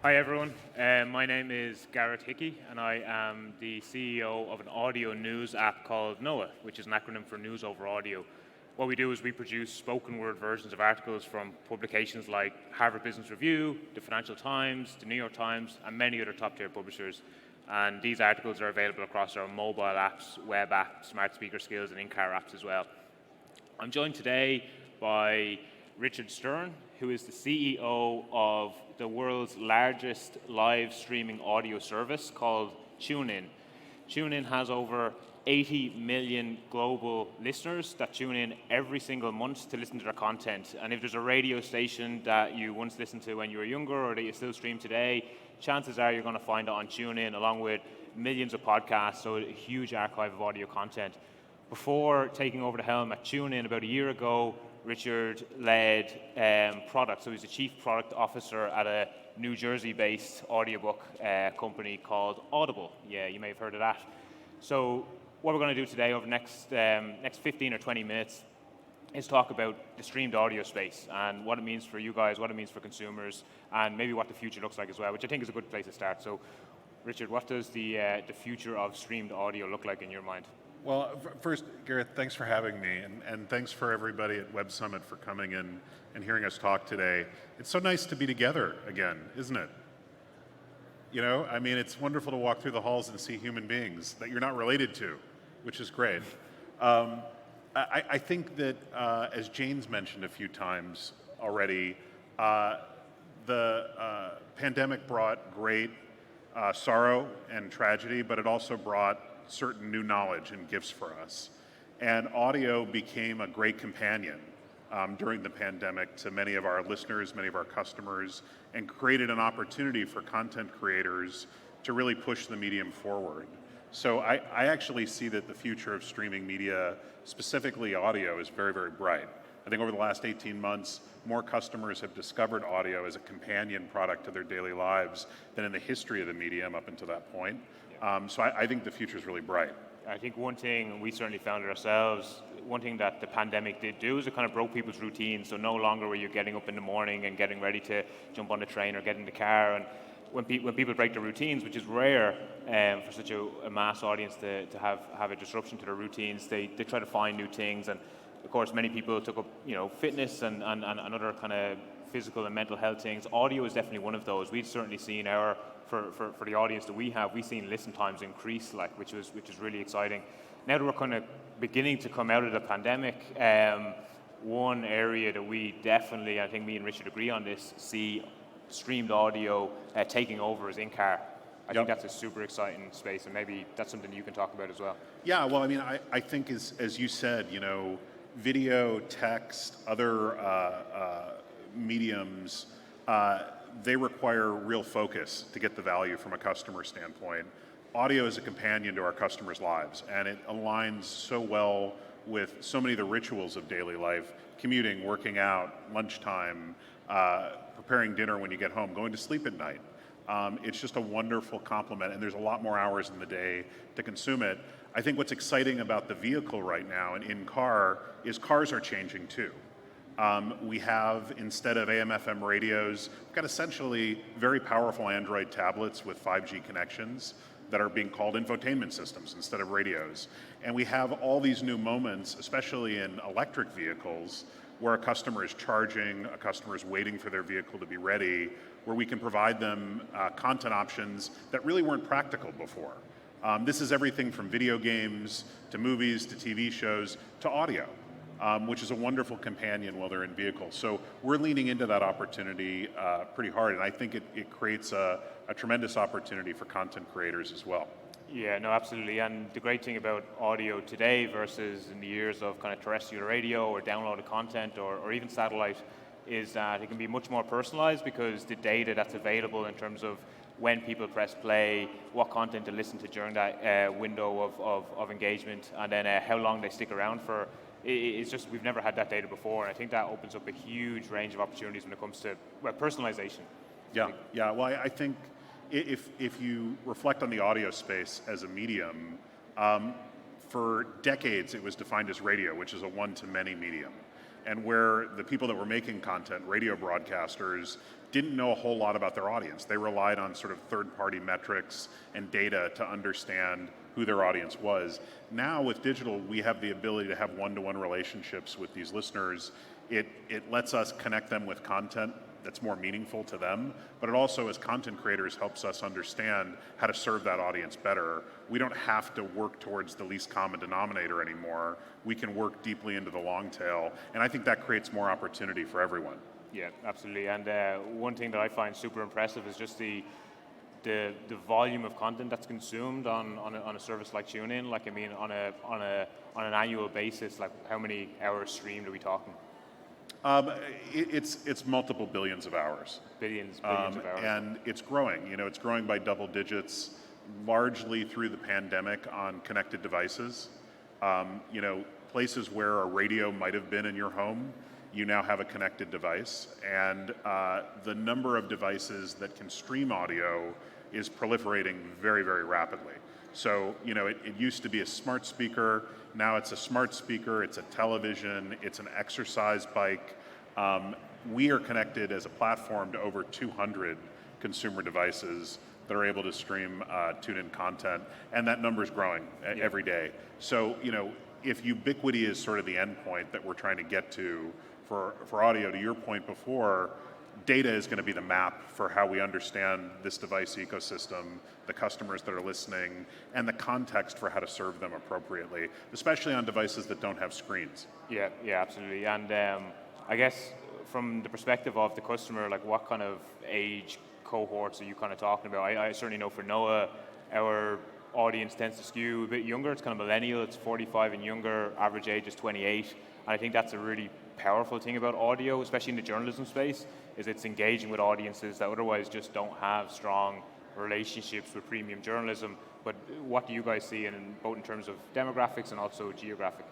Hi everyone, my name is Gareth Hickey and I am the CEO of an audio news app called Noa, which is an acronym for News Over Audio. What we do is we produce spoken word versions of articles from publications like Harvard Business Review, the Financial Times, the New York Times and many other top tier publishers. And these articles are available across our mobile apps, web app, smart speaker skills and in-car apps as well. I'm joined today by Richard Stern, who is the CEO of the world's largest live streaming audio service called TuneIn. TuneIn has over 80 million global listeners that tune in every single month to listen to their content. And if there's a radio station that you once listened to when you were younger or that you still stream today, chances are you're going to find it on TuneIn along with millions of podcasts, so a huge archive of audio content. Before taking over the helm at TuneIn about a year ago, Richard led product, so he's the chief product officer at a New Jersey-based audiobook company called Audible. Yeah, you may have heard of that. So what we're going to do today over the next 15 or 20 minutes is talk about the streamed audio space and what it means for you guys, what it means for consumers, and maybe what the future looks like as well, which I think is a good place to start. So, Richard, what does the future of streamed audio look like in your mind? Well, first, Gareth, thanks for having me, and thanks for everybody at Web Summit for coming in and hearing us talk today. It's so nice to be together again, isn't it? You know, I mean, it's wonderful to walk through the halls and see human beings that you're not related to, which is great. I think that, as Jane's mentioned a few times already, the pandemic brought great sorrow and tragedy, but it also brought certain new knowledge and gifts for us. And audio became a great companion during the pandemic to many of our listeners, many of our customers, and created an opportunity for content creators to really push the medium forward. So I actually see that the future of streaming media, specifically audio, is very, very bright. I think over the last 18 months, more customers have discovered audio as a companion product to their daily lives than in the history of the medium up until that point. So I think the future is really bright. I think one thing we certainly found ourselves, one thing that the pandemic did do is it kind of broke people's routines. So no longer were you getting up in the morning and getting ready to jump on the train or get in the car. And when people break their routines, which is rare for such a mass audience to have a disruption to their routines, they try to find new things. And of course, many people took up fitness and other kind of physical and mental health things. Audio is definitely one of those. We've certainly seen for the audience that we have, we've seen listen times increase, which is really exciting. Now that we're kind of beginning to come out of the pandemic, one area that we definitely, I think me and Richard agree on this, see streamed audio taking over is in-car. I think that's a super exciting space, and maybe that's something you can talk about as well. Yeah, well, I mean, I think as you said, video, text, other mediums, they require real focus to get the value from a customer standpoint. Audio is a companion to our customers' lives, and it aligns so well with so many of the rituals of daily life: commuting, working out, lunchtime, preparing dinner when you get home, going to sleep at night. It's just a wonderful complement, and there's a lot more hours in the day to consume it. I think what's exciting about the vehicle right now and in-car is cars are changing too. We have, instead of AM/FM radios, we've got essentially very powerful Android tablets with 5G connections that are being called infotainment systems instead of radios. And we have all these new moments, especially in electric vehicles, where a customer is charging, a customer is waiting for their vehicle to be ready, where we can provide them content options that really weren't practical before. This is everything from video games, to movies, to TV shows, to audio. Which is a wonderful companion while they're in vehicles. So we're leaning into that opportunity pretty hard, and I think it creates a tremendous opportunity for content creators as well. Yeah, no, absolutely. And the great thing about audio today versus in the years of kind of terrestrial radio or downloaded content or even satellite is that it can be much more personalized because the data that's available in terms of when people press play, what content to listen to during that window of engagement, and then how long they stick around for. It's just, we've never had that data before, and I think that opens up a huge range of opportunities when it comes to personalization. Yeah. Well, I think if you reflect on the audio space as a medium, for decades it was defined as radio, which is a one-to-many medium. and where the people that were making content, radio broadcasters, didn't know a whole lot about their audience. They relied on sort of third-party metrics and data to understand who their audience was. Now with digital, we have the ability to have one-to-one relationships with these listeners. It lets us connect them with content that's more meaningful to them, but it also, as content creators, helps us understand how to serve that audience better. We don't have to work towards the least common denominator anymore. We can work deeply into the long tail, and I think that creates more opportunity for everyone. Yeah, absolutely. And one thing that I find super impressive is just the volume of content that's consumed on a service like TuneIn. Like, I mean, on an annual basis, like how many hours streamed are we talking? It's multiple billions of hours. Billions of hours. And it's growing. You know, it's growing by double digits, largely through the pandemic on connected devices. You know, places where a radio might have been in your home, you now have a connected device, and the number of devices that can stream audio is proliferating very, very rapidly. So, you know, it used to be a smart speaker, now it's a smart speaker, it's a television, it's an exercise bike. We are connected as a platform to over 200 consumer devices that are able to stream TuneIn content, and that number is growing every day. So, you know, if ubiquity is sort of the endpoint that we're trying to get to for audio, to your point before, data is going to be the map for how we understand this device ecosystem, the customers that are listening, and the context for how to serve them appropriately, especially on devices that don't have screens. Yeah, absolutely. And I guess from the perspective of the customer, like what kind of age cohorts are you kind of talking about? I certainly know for Noa, our audience tends to skew a bit younger. It's kind of millennial, it's 45 and younger, average age is 28. And I think that's a really powerful thing about audio, especially in the journalism space, is it's engaging with audiences that otherwise just don't have strong relationships with premium journalism. But what do you guys see both in terms of demographics and also geographic?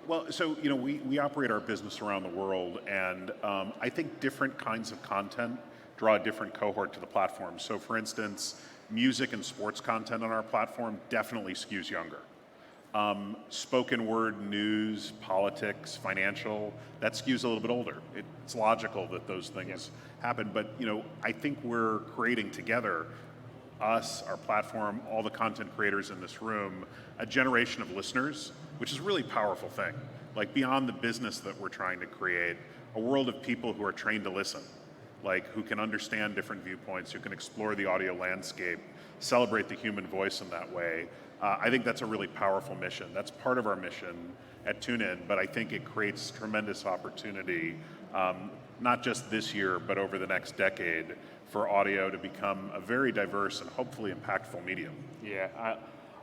Well, so, you know, we operate our business around the world, and I think different kinds of content draw a different cohort to the platform. So for instance, music and sports content on our platform definitely skews younger. Spoken word, news, politics, financial, that skews a little bit older. It's logical that those things happen, but you know, I think we're creating together, us, our platform, all the content creators in this room, a generation of listeners, which is a really powerful thing. Like beyond the business that we're trying to create, a world of people who are trained to listen, like who can understand different viewpoints, who can explore the audio landscape, celebrate the human voice in that way. I think that's a really powerful mission. That's part of our mission at TuneIn, but I think it creates tremendous opportunity, not just this year, but over the next decade, for audio to become a very diverse and hopefully impactful medium. Yeah,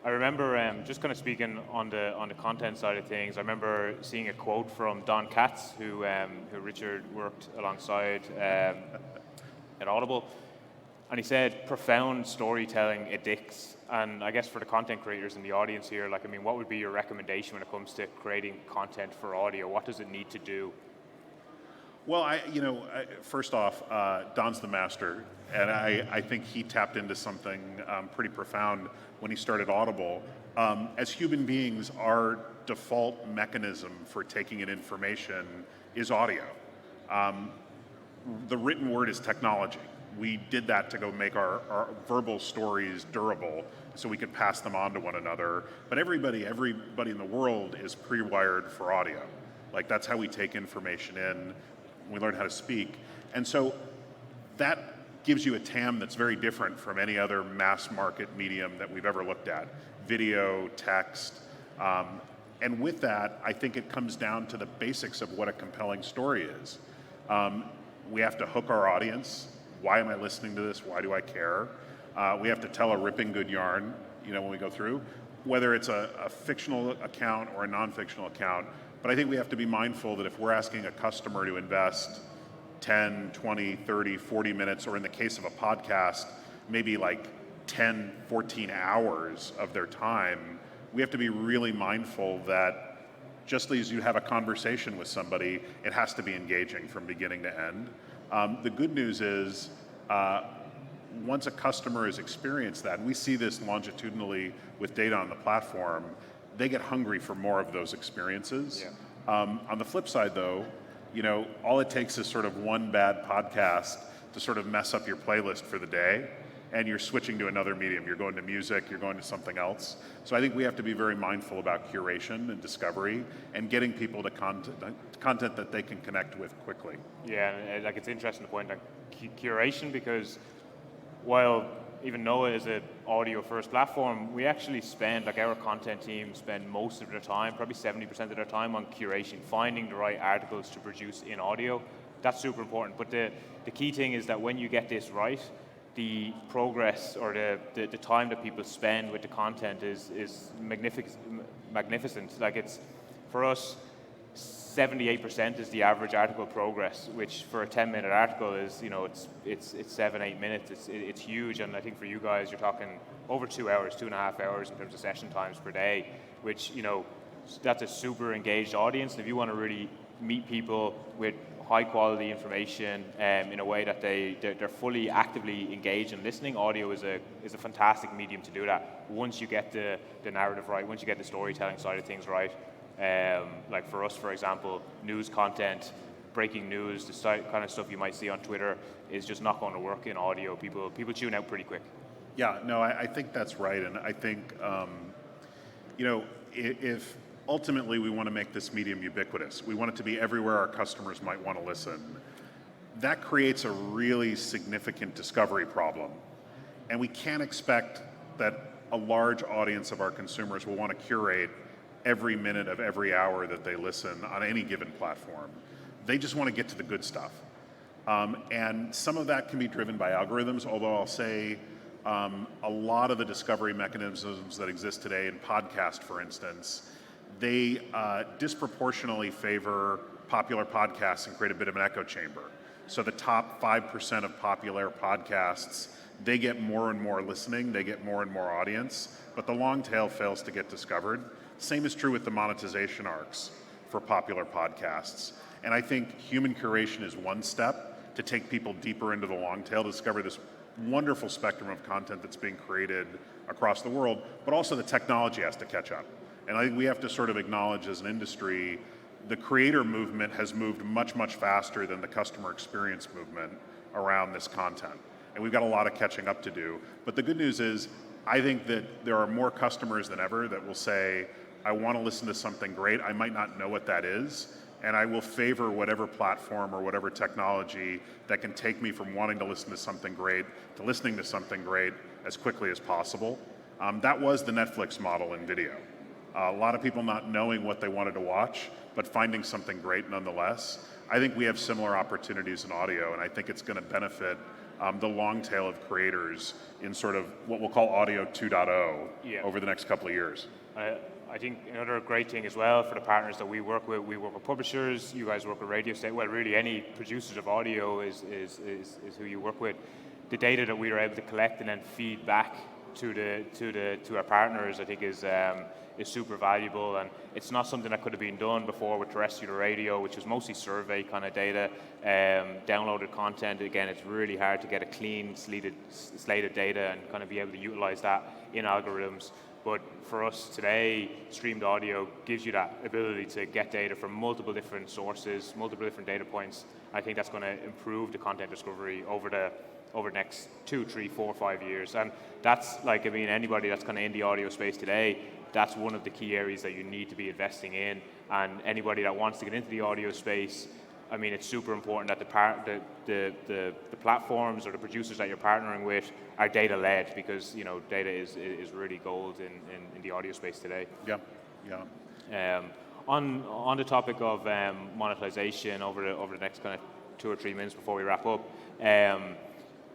I remember just kind of speaking on the content side of things. I remember seeing a quote from Don Katz, who Richard worked alongside at Audible, and he said, "Profound storytelling addicts." And I guess for the content creators in the audience here, like, I mean, what would be your recommendation when it comes to creating content for audio? What does it need to do? Well, first off, Don's the master, and I think he tapped into something pretty profound when he started Audible. As human beings, our default mechanism for taking in information is audio. The written word is technology. We did that to go make our verbal stories durable so we could pass them on to one another. But everybody in the world is pre-wired for audio. Like, that's how we take information in. We learn how to speak. And so that gives you a TAM that's very different from any other mass market medium that we've ever looked at. Video, text. And with that, I think it comes down to the basics of what a compelling story is. We have to hook our audience. Why am I listening to this? Why do I care? We have to tell a ripping good yarn, when we go through, whether it's a fictional account or a non-fictional account. But I think we have to be mindful that if we're asking a customer to invest 10, 20, 30, 40 minutes, or in the case of a podcast, maybe like 10, 14 hours of their time, we have to be really mindful that just as you have a conversation with somebody, it has to be engaging from beginning to end. The good news is, once a customer has experienced that, and we see this longitudinally with data on the platform, they get hungry for more of those experiences. On the flip side, though, all it takes is sort of one bad podcast to sort of mess up your playlist for the day, and you're switching to another medium. You're going to music, you're going to something else. So I think we have to be very mindful about curation and discovery and getting people to content that they can connect with quickly. Yeah, and it's interesting to point out curation, because while even Noa is an audio-first platform, we actually spend, our content team spend most of their time, probably 70% of their time, on curation, finding the right articles to produce in audio. That's super important. But the key thing is that when you get this right, the progress or the time that people spend with the content is magnificent. It's, for us, 78% is the average article progress, which for a 10-minute article is, it's 7-8 minutes. It's huge, and I think for you guys, you're talking over 2 hours, 2.5 hours in terms of session times per day, which, that's a super engaged audience. And if you want to really meet people with high quality information in a way that they're fully actively engaged in listening, audio is a fantastic medium to do that. Once you get the narrative right, once you get the storytelling side of things right. Like for us, for example, news content, breaking news, the kind of stuff you might see on Twitter is just not going to work in audio. People tune out pretty quick. Yeah, no, I think that's right, and I think if ultimately we want to make this medium ubiquitous, we want it to be everywhere our customers might want to listen. That creates a really significant discovery problem, and we can't expect that a large audience of our consumers will want to curate every minute of every hour that they listen on any given platform. They just want to get to the good stuff. And some of that can be driven by algorithms, although I'll say a lot of the discovery mechanisms that exist today in podcast, for instance, they disproportionately favor popular podcasts and create a bit of an echo chamber. So the top 5% of popular podcasts, they get more and more listening, they get more and more audience, but the long tail fails to get discovered. Same is true with the monetization arcs for popular podcasts. And I think human curation is one step to take people deeper into the long tail, to discover this wonderful spectrum of content that's being created across the world, but also the technology has to catch up. And I think we have to sort of acknowledge as an industry, the creator movement has moved much, much faster than the customer experience movement around this content. And we've got a lot of catching up to do. But the good news is, I think that there are more customers than ever that will say, I want to listen to something great. I might not know what that is, and I will favor whatever platform or whatever technology that can take me from wanting to listen to something great to listening to something great as quickly as possible. That was the Netflix model in video. A lot of people not knowing what they wanted to watch, but finding something great nonetheless. I think we have similar opportunities in audio, and I think it's going to benefit the long tail of creators in sort of what we'll call audio 2.0 over the next couple of years. I think another great thing as well for the partners that we work with publishers, you guys work with radio stations, well, really any producers of audio is who you work with. The data that we are able to collect and then feed back to our partners, I think is super valuable, and it's not something that could have been done before with terrestrial radio, which was mostly survey kind of data, downloaded content. Again, it's really hard to get a clean slate of data and kind of be able to utilize that in algorithms. But for us today, streamed audio gives you that ability to get data from multiple different sources, multiple different data points. I think that's going to improve the content discovery over the next 2, 3, 4, 5 years. And that's anybody that's kind of in the audio space today, that's one of the key areas that you need to be investing in. And anybody that wants to get into the audio space, it's super important that the platforms or the producers that you're partnering with are data led, because data is really gold in the audio space today. Yeah. On the topic of monetization over the next kind of 2 or 3 minutes before we wrap up,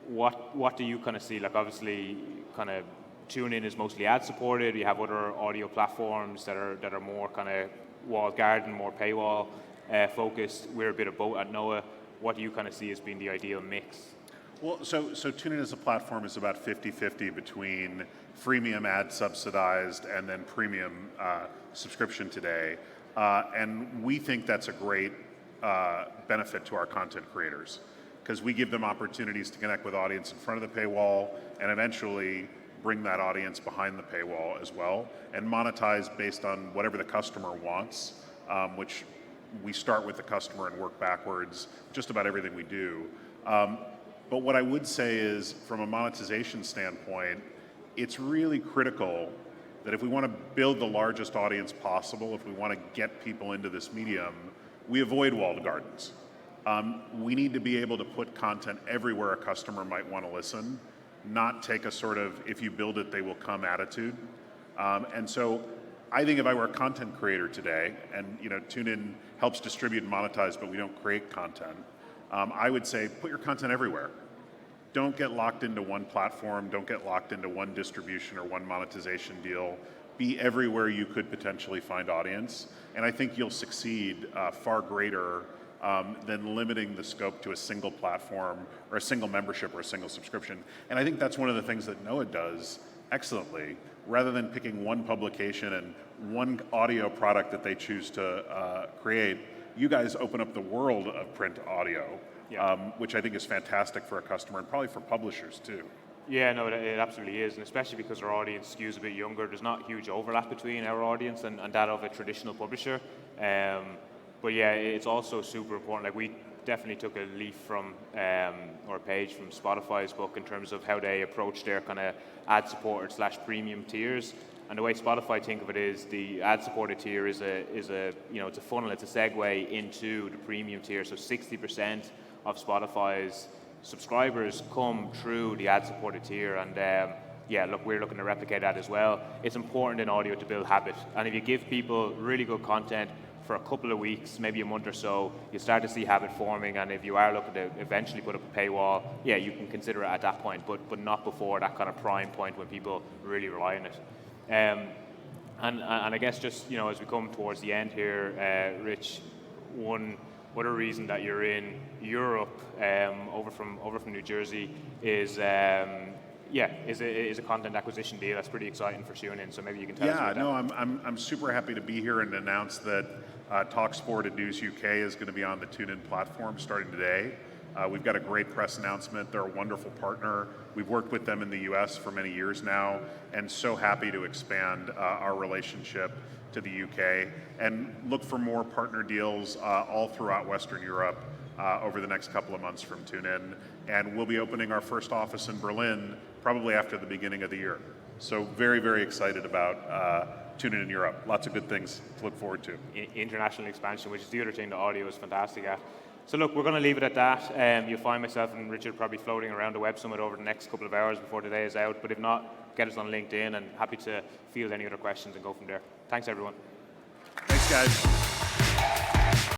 what do you kind of see? Obviously, kind of TuneIn is mostly ad supported. You have other audio platforms that are more kind of walled garden, more paywall focused. We're a bit of both at Noa. What do you kind of see as being the ideal mix? Well, so TuneIn as a platform is about 50-50 between freemium ad subsidized and then premium subscription today. And we think that's a great benefit to our content creators, because we give them opportunities to connect with audience in front of the paywall and eventually bring that audience behind the paywall as well and monetize based on whatever the customer wants, which we start with the customer and work backwards, just about everything we do. But what I would say is, from a monetization standpoint, it's really critical that if we want to build the largest audience possible, if we want to get people into this medium, we avoid walled gardens. We need to be able to put content everywhere a customer might want to listen, not take a sort of, if you build it, they will come attitude. And so I think if I were a content creator today, and TuneIn helps distribute and monetize, but we don't create content, I would say put your content everywhere. Don't get locked into one platform, don't get locked into one distribution or one monetization deal. Be everywhere you could potentially find audience, and I think you'll succeed far greater than limiting the scope to a single platform or a single membership or a single subscription. And I think that's one of the things that Noa does excellently. Rather than picking one publication and one audio product that they choose to create, you guys open up the world of print audio, which I think is fantastic for a customer and probably for publishers too. Yeah, no, it absolutely is, and especially because our audience skews a bit younger. There's not huge overlap between our audience and that of a traditional publisher. But yeah, it's also super important. Like, we definitely took a leaf from, or a page from Spotify's book in terms of how they approach their kind of ad-supported / premium tiers. And the way Spotify think of it is the ad-supported tier is a it's a funnel, it's a segue into the premium tier. So 60% of Spotify's subscribers come through the ad-supported tier, and yeah, look, we're looking to replicate that as well. It's important in audio to build habit, and if you give people really good content for a couple of weeks, maybe a month or so, you start to see habit forming, and if you are looking to eventually put up a paywall, yeah, you can consider it at that point, but not before that kind of prime point when people really rely on it. And I guess just, as we come towards the end here, Rich, one other reason that you're in Europe, over from New Jersey, is a content acquisition deal that's pretty exciting for TuneIn. So maybe you can tell us about that. Yeah, no, I'm super happy to be here and announce that TalkSport and News UK is going to be on the TuneIn platform starting today. We've got a great press announcement. They're a wonderful partner. We've worked with them in the US for many years now, and so happy to expand our relationship to the UK, and look for more partner deals all throughout Western Europe over the next couple of months from TuneIn. And we'll be opening our first office in Berlin probably after the beginning of the year. So very, very excited about TuneIn in Europe. Lots of good things to look forward to. International expansion, which is the other thing the audio is fantastic at. So look, we're going to leave it at that. You'll find myself and Richard probably floating around the Web Summit over the next couple of hours before the day is out. But if not, get us on LinkedIn, and happy to field any other questions and go from there. Thanks, everyone. Thanks, guys.